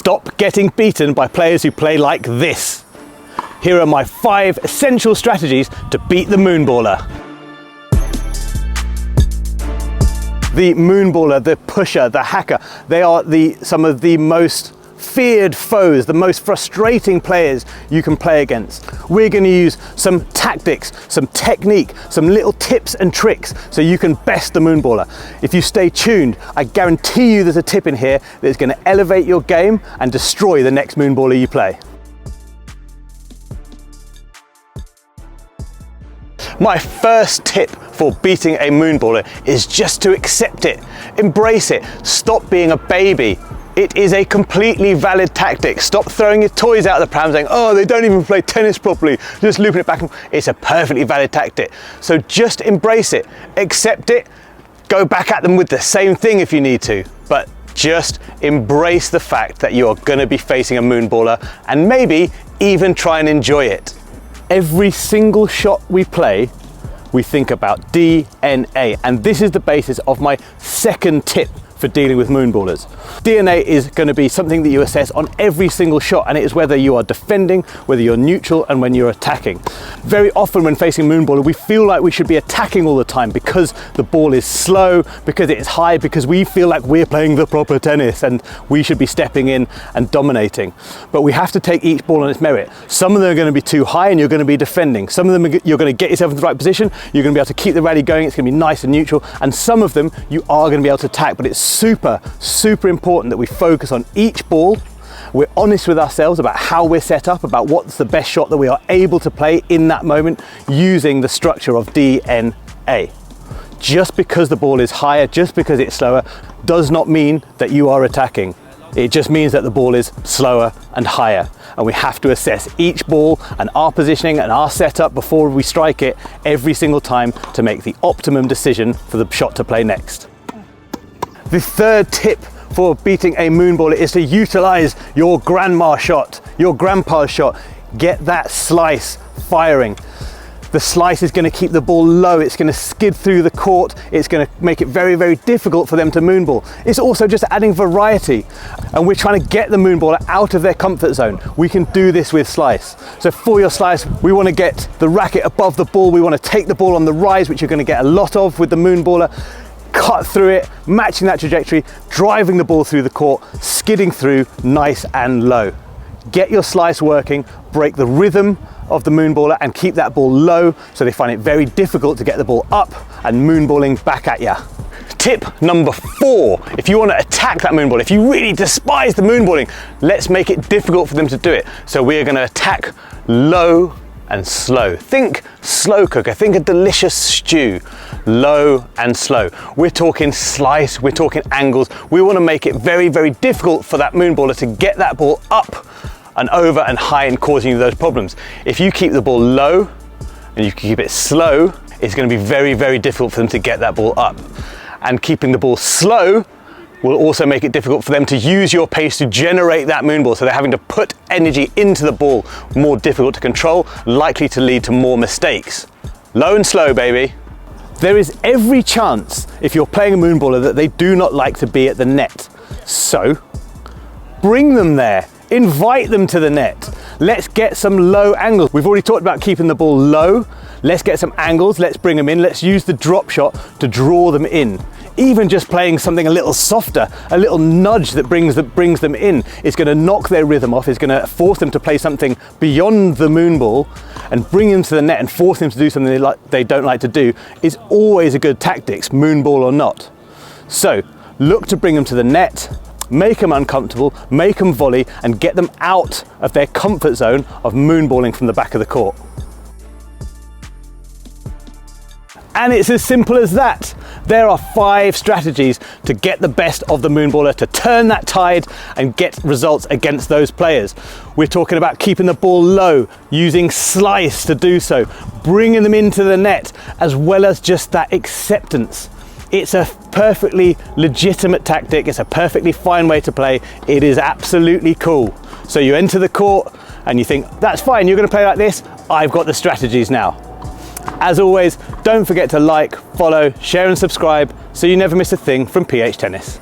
Stop getting beaten by players who play like this. Here are my 5 essential strategies to beat the Moonballer. The Moonballer, the pusher, the hacker, they are some of the most feared foes, the most frustrating players you can play against. We're going to use some tactics, some technique, some little tips and tricks so you can best the Moonballer. If you stay tuned, I guarantee you there's a tip in here that's going to elevate your game and destroy the next Moonballer you play. My first tip for beating a Moonballer is just to accept it, embrace it, stop being a baby. It is a completely valid tactic. Stop throwing your toys out of the pram saying, oh, they don't even play tennis properly, just looping it back. It's a perfectly valid tactic. So just embrace it, accept it, go back at them with the same thing if you need to, but just embrace the fact that you are going to be facing a Moonballer and maybe even try and enjoy it. Every single shot we play, we think about DNA, and this is the basis of my second tip for dealing with Moonballers. DNA is going to be something that you assess on every single shot, and it is whether you are defending, whether you're neutral, and when you're attacking. Very often when facing Moonballer, we feel like we should be attacking all the time because the ball is slow, because it is high, because we feel like we're playing the proper tennis and we should be stepping in and dominating. But we have to take each ball on its merit. Some of them are going to be too high and you're going to be defending. Some of them you're going to get yourself in the right position, you're going to be able to keep the rally going, it's going to be nice and neutral, and some of them you are going to be able to attack, but it's super important that we focus on each ball. We're honest with ourselves about how we're set up, about what's the best shot that we are able to play in that moment using the structure of DNA. Just because the ball is higher, just because it's slower, does not mean that you are attacking. It just means that the ball is slower and higher, and we have to assess each ball and our positioning and our setup before we strike it every single time to make the optimum decision for the shot to play next. The third tip for beating a Moonballer is to utilize your grandma shot, your grandpa's shot. Get that slice firing. The slice is going to keep the ball low, it's going to skid through the court, it's going to make it very difficult for them to moonball. It's also just adding variety, and we're trying to get the Moonballer out of their comfort zone. We can do this with slice. So for your slice, we want to get the racket above the ball, we want to take the ball on the rise, which you're going to get a lot of with the Moonballer, cut through it, matching that trajectory, driving the ball through the court, skidding through nice and low. Get your slice working, break the rhythm of the Moonballer and keep that ball low so they find it very difficult to get the ball up and moonballing back at you. Tip number 4, if you want to attack that Moonball, if you really despise the moonballing, let's make it difficult for them to do it. So we're going to attack low and slow. Think slow cooker, think a delicious stew. Low and slow. We're talking slice, we're talking angles. We want to make it very difficult for that Moonballer to get that ball up and over and high and causing you those problems. If you keep the ball low and you keep it slow, it's going to be very difficult for them to get that ball up. And keeping the ball slow will also make it difficult for them to use your pace to generate that Moonball. So they're having to put energy into the ball, more difficult to control, likely to lead to more mistakes. Low and slow, baby. There is every chance, if you're playing a Moonballer, that they do not like to be at the net. So bring them there, invite them to the net. Let's get some low angles. We've already talked about keeping the ball low. Let's get some angles, let's bring them in. Let's use the drop shot to draw them in. Even just playing something a little softer, a little nudge that brings them in, is going to knock their rhythm off, is going to force them to play something beyond the Moonball and bring them to the net and force them to do something they don't like to do, is always a good tactics, Moonball or not. So look to bring them to the net, make them uncomfortable, make them volley and get them out of their comfort zone of moonballing from the back of the court. And it's as simple as that. There are 5 strategies to get the best of the Moonballer, to turn that tide and get results against those players. We're talking about keeping the ball low, using slice to do so, bringing them into the net, as well as just that acceptance. It's a perfectly legitimate tactic. It's a perfectly fine way to play. It is absolutely cool. So you enter the court and you think, that's fine, you're going to play like this. I've got the strategies now. As always, don't forget to like, follow, share and subscribe so you never miss a thing from PH Tennis.